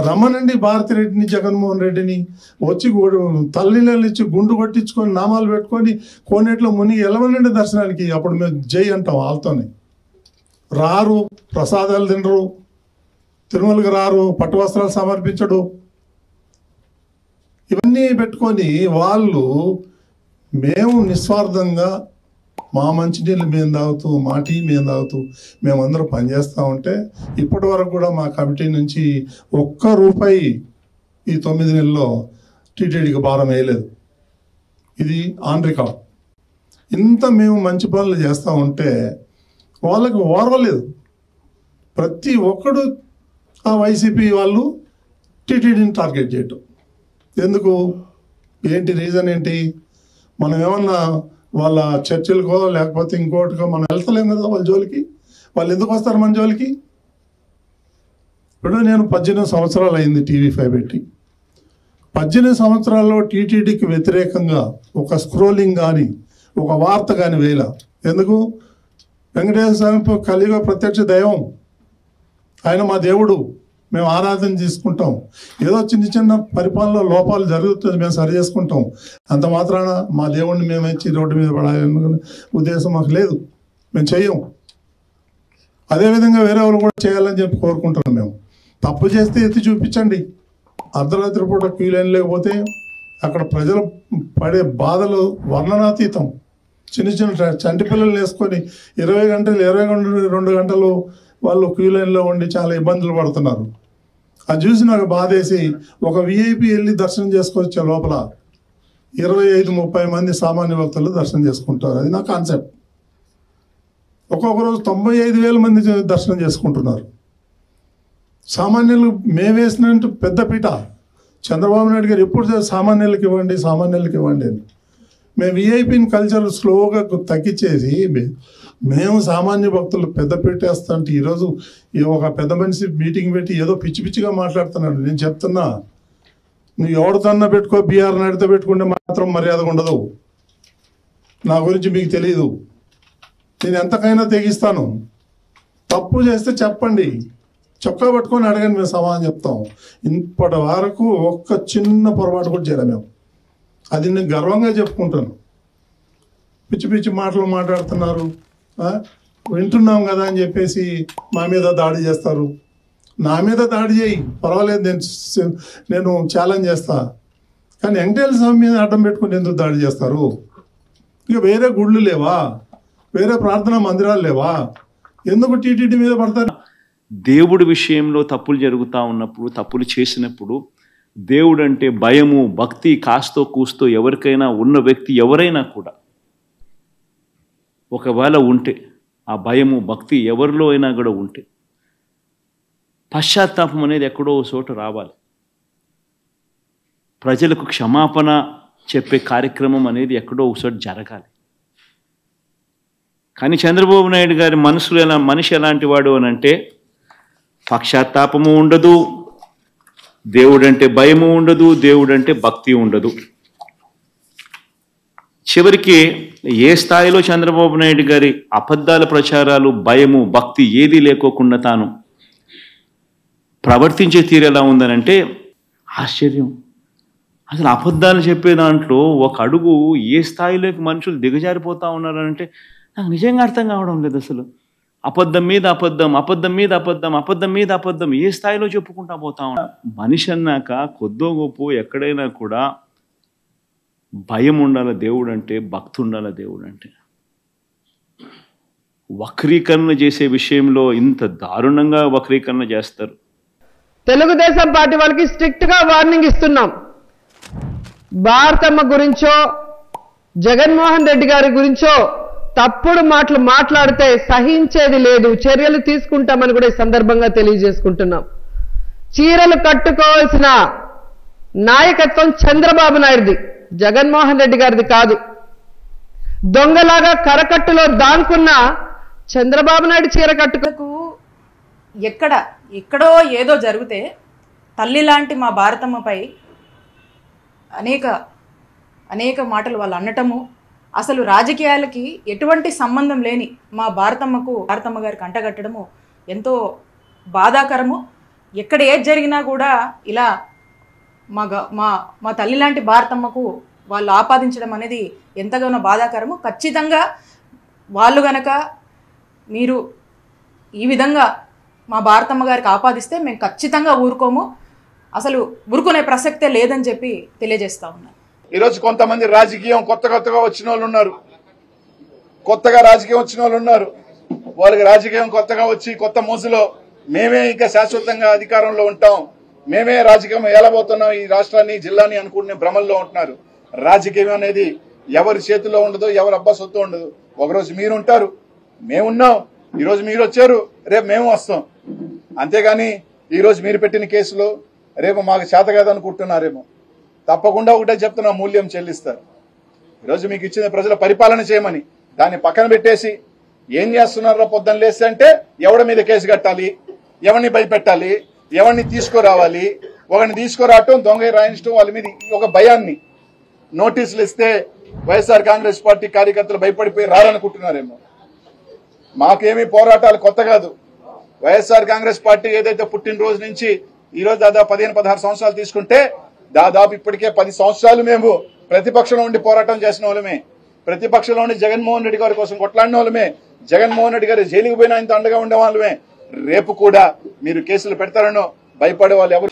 రమ్మనండి భారతిరెడ్డిని, జగన్మోహన్ రెడ్డిని, వచ్చి తల్లిళ్ళు ఇచ్చి గుండు కొట్టించుకొని నామాలు పెట్టుకొని కోనేట్లో మునిగి ఎలవనండి దర్శనానికి. అప్పుడు మేము జై అంటాం వాళ్ళతోనే. రారు, ప్రసాదాలు తినరు, తిరుమలకి రారు, పట్టు వస్త్రాలు సమర్పించడు. ఇవన్నీ పెట్టుకొని వాళ్ళు మేము నిస్వార్థంగా మా మంచినీళ్ళు మేము తాగుతూ, మా టీ మేము తాగుతూ మేమందరం పనిచేస్తూ ఉంటే ఇప్పటి వరకు కూడా మా కమిటీ నుంచి ₹1 ఈ 9 నెలల్లో టీటీడీకి భారం వేయలేదు. ఇది ఆన్ రికార్డ్. ఇంత మేము మంచి పనులు చేస్తూ ఉంటే వాళ్ళకి ఓర్వలేదు. ప్రతి ఒక్కడు ఆ వైసీపీ వాళ్ళు టీటీడీని టార్గెట్ చేయటం ఎందుకు? ఏంటి రీజన్ ఏంటి? మనం ఏమన్నా వాళ్ళ చర్చలకో లేకపోతే ఇంకోటికో మనం వెళ్తలేం కదా వాళ్ళ జోలికి. వాళ్ళు ఎందుకు వస్తారు మన జోలికి? ఇప్పుడు నేను 18 సంవత్సరాలు అయింది టీవీ5 పెట్టి. 18 సంవత్సరాల్లో టీటీడీకి వ్యతిరేకంగా ఒక స్క్రోలింగ్ కానీ ఒక వార్త కానీ వేయాల. ఎందుకు? వెంకటేశ్వర స్వామి కలియుగ ప్రత్యక్ష దైవం, ఆయన మా దేవుడు, మేము ఆరాధన చేసుకుంటాం. ఏదో చిన్న చిన్న పరిపాలనలో లోపాలు జరుగుతుంది, మేము సరి చేసుకుంటాం. అంత మాత్రాన మా దేవుడిని మేము ఇచ్చి రోడ్డు మీద పడాలనుకునే ఉద్దేశం మాకు లేదు, మేము చెయ్యం. అదేవిధంగా వేరే వాళ్ళు కూడా చేయాలని చెప్పి కోరుకుంటున్నాం. మేము తప్పు చేస్తే ఎత్తి చూపించండి. అర్ధరాత్రి పూట క్యూ లైన్ లేకపోతే అక్కడ ప్రజలు పడే బాధలు వర్ణనాతీతం. చిన్న చిన్న చంటి పిల్లలు వేసుకొని 20 గంటలు 22 గంటలు వాళ్ళు క్యూ లైన్లో ఉండి చాలా ఇబ్బందులు పడుతున్నారు. అది చూసి నాకు బాధేసి ఒక విఐపి వెళ్ళి దర్శనం చేసుకొచ్చే లోపల 25-30 మంది సామాన్య భక్తులు దర్శనం చేసుకుంటారు. అది నా కాన్సెప్ట్. ఒక్కొక్క రోజు 95,000 మంది దర్శనం చేసుకుంటున్నారు. సామాన్యులు మేము వేసినట్టు పెద్ద పీట. చంద్రబాబు నాయుడు గారు ఎప్పుడు సామాన్యులకు ఇవ్వండి, సామాన్యులకు ఇవ్వండి అని. మేము విఐపిని కల్చర్ స్లోగా తగ్గించేసి మేము సామాన్య భక్తులు పెద్ద పెట్టేస్తుంటే ఈరోజు ఒక పెద్ద మనిషి మీటింగ్ పెట్టి ఏదో పిచ్చి పిచ్చిగా మాట్లాడుతున్నాడు. నేను చెప్తున్నా, నువ్వు ఎవరితోన్నా పెట్టుకో, బీఆర్ నాయుడుతో పెట్టుకుంటే మాత్రం మర్యాద ఉండదు. నా గురించి మీకు తెలియదు. నేను ఎంతకైనా తెగిస్తాను. తప్పు చేస్తే చెప్పండి, చొక్కా పట్టుకొని అడగండి, మేము సమాధానం చెప్తాం. ఇప్పటి వరకు ఒక్క చిన్న పొరపాటు కూడా చేయలేము మేము. అది నేను గర్వంగా చెప్పుకుంటాను. పిచ్చి పిచ్చి మాటలు మాట్లాడుతున్నారు, వింటున్నాం కదా అని చెప్పేసి మా మీద దాడి చేస్తారు. నా మీద దాడి చేయి, పర్వాలేదు, నేను ఛాలెంజ్ చేస్తా. కానీ వెంకటేశ్వర స్వామి మీద అడ్డం పెట్టుకుని ఎందుకు దాడి చేస్తారు? ఇక వేరే గుళ్ళు లేవా? వేరే ప్రార్థనా మందిరాలు లేవా? ఎందుకు టీటీడీ మీద పడతారు? దేవుడి విషయంలో తప్పులు జరుగుతూ ఉన్నప్పుడు, తప్పులు చేసినప్పుడు దేవుడు అంటే భయము, భక్తి కాస్తో కూస్తో ఎవరికైనా ఉన్న వ్యక్తి ఎవరైనా కూడా ఒకవేళ ఉంటే, ఆ భయము భక్తి ఎవరిలో అయినా కూడా ఉంటే, పశ్చాత్తాపం అనేది ఎక్కడో చోట రావాలి. ప్రజలకు క్షమాపణ చెప్పే కార్యక్రమం అనేది ఎక్కడో ఒకచోట జరగాలి. కానీ చంద్రబాబు నాయుడు గారి మనిషి ఎలాంటి వాడు అని అంటే, పశ్చాత్తాపము ఉండదు, దేవుడంటే భయము ఉండదు, దేవుడంటే భక్తి ఉండదు. చివరికి ఏ స్థాయిలో చంద్రబాబు నాయుడు గారి అబద్ధాల ప్రచారాలు, భయము, భక్తి ఏదీ లేకోకుండా తాను ప్రవర్తించే తీరు ఎలా ఉందనంటే ఆశ్చర్యం. అసలు అబద్ధాలు చెప్పే దాంట్లో ఒక అడుగు ఏ స్థాయిలోకి మనుషులు దిగజారిపోతూ ఉన్నారంటే నాకు నిజంగా అర్థం కావడం లేదు. అసలు అబద్ధం మీద అబద్ధం, అబద్ధం మీద అబద్ధం, అబద్ధం మీద అబద్ధం ఏ స్థాయిలో చెప్పుకుంటా పోతా ఉన్నా. మనిషి అన్నాక కొద్దో గొప్ప ఎక్కడైనా కూడా భయం ఉండాలి దేవుడు అంటే, భక్తి ఉండాలి దేవుడు అంటే. వక్రీకరణ చేసే విషయంలో ఇంత దారుణంగా వక్రీకరణ చేస్తారు. తెలుగుదేశం పార్టీ వాళ్ళకి స్ట్రిక్ట్ గా వార్నింగ్ ఇస్తున్నాం. భారతమ్మ గురించో జగన్మోహన్ రెడ్డి గారి గురించో తప్పుడు మాటలు మాట్లాడితే సహించేది లేదు, చర్యలు తీసుకుంటామని కూడా ఈ సందర్భంగా తెలియజేసుకుంటున్నాం. చీరలు కట్టుకోవాల్సిన నాయకత్వం చంద్రబాబు నాయుడుది, జగన్మోహన్ రెడ్డి గారిది కాదు. దొంగలాగా కరకట్టులో దానుకున్న చంద్రబాబు నాయుడు చీర కట్టుకు ఎక్కడో ఏదో జరిగితే తల్లి లాంటి మా భారతమ్మపై అనేక మాటలు వాళ్ళు అనటము, అసలు రాజకీయాలకి ఎటువంటి సంబంధం లేని మా భారతమ్మ గారికి అంటగట్టడము ఎంతో బాధాకరము. ఎక్కడ ఏది జరిగినా కూడా ఇలా మా మా మా తల్లి లాంటి భారతమ్మకు వాళ్ళు ఆపాదించడం అనేది ఎంతగానో బాధాకరము. ఖచ్చితంగా వాళ్ళు గనక మీరు ఈ విధంగా మా భారతమ్మ గారికి ఆపాదిస్తే మేము ఖచ్చితంగా ఊరుకోము, అసలు ఊరుకునే ప్రసక్తే లేదని చెప్పి తెలియజేస్తా ఉన్నాను. ఈరోజు కొంతమంది రాజకీయం కొత్తగా వచ్చిన వాళ్ళు ఉన్నారు, కొత్తగా రాజకీయం వచ్చిన వాళ్ళు ఉన్నారు. వాళ్ళకి రాజకీయం కొత్తగా వచ్చి కొత్త మోసులో మేమే ఇంకా శాశ్వతంగా అధికారంలో ఉంటాం, మేమే రాజకీయం ఏలబోతున్నాం ఈ రాష్ట్రాన్ని జిల్లాని అనుకునే భ్రమల్లో ఉంటున్నారు. రాజకీయం అనేది ఎవరి చేతిలో ఉండదు, ఎవరి అబ్బా సొత్తు ఉండదు. ఒకరోజు మీరుంటారు, మేమున్నాం, ఈరోజు మీరు వచ్చారు, రేపు మేము వస్తాం. అంతేగాని ఈరోజు మీరు పెట్టిన కేసులో రేపు మాకు చేత కాదనుకుంటున్నారేమో. తప్పకుండా ఒకటే చెప్తున్నా, మూల్యం చెల్లిస్తారు. ఈరోజు మీకు ఇచ్చిన ప్రజల పరిపాలన చేయమని దాన్ని పక్కన పెట్టేసి ఏం చేస్తున్నారో పొద్దున్న లేస్తే అంటే ఎవడి మీద కేసు కట్టాలి, ఎవరిని భయపెట్టాలి, ఎవరిని తీసుకురావాలి, ఒకరిని తీసుకురావటం, దొంగ రాయించడం, వాళ్ళ మీద ఒక భయాన్ని నోటీసులు ఇస్తే వైఎస్ఆర్ కాంగ్రెస్ పార్టీ కార్యకర్తలు భయపడిపోయి రారనుకుంటున్నారేమో. మాకేమీ పోరాటాలు కొత్త కాదు. వైఎస్ఆర్ కాంగ్రెస్ పార్టీ ఏదైతే పుట్టినరోజు నుంచి ఈరోజు దాదాపు 15-16 సంవత్సరాలు తీసుకుంటే దాదాపు ఇప్పటికే 10 సంవత్సరాలు మేము ప్రతిపక్షంలో ఉండి పోరాటం చేసిన వాళ్ళమే, ప్రతిపక్షంలో ఉండి జగన్మోహన్ రెడ్డి గారి కోసం కొట్లాడిన వాళ్ళమే, జగన్మోహన్ రెడ్డి గారు జైలుకు పోయిన ఆయనతో అండగా ఉండే వాళ్ళమే. రేపు కూడా మీరు కేసులు పెడతారనో భయపడే వాళ్ళు ఎవరు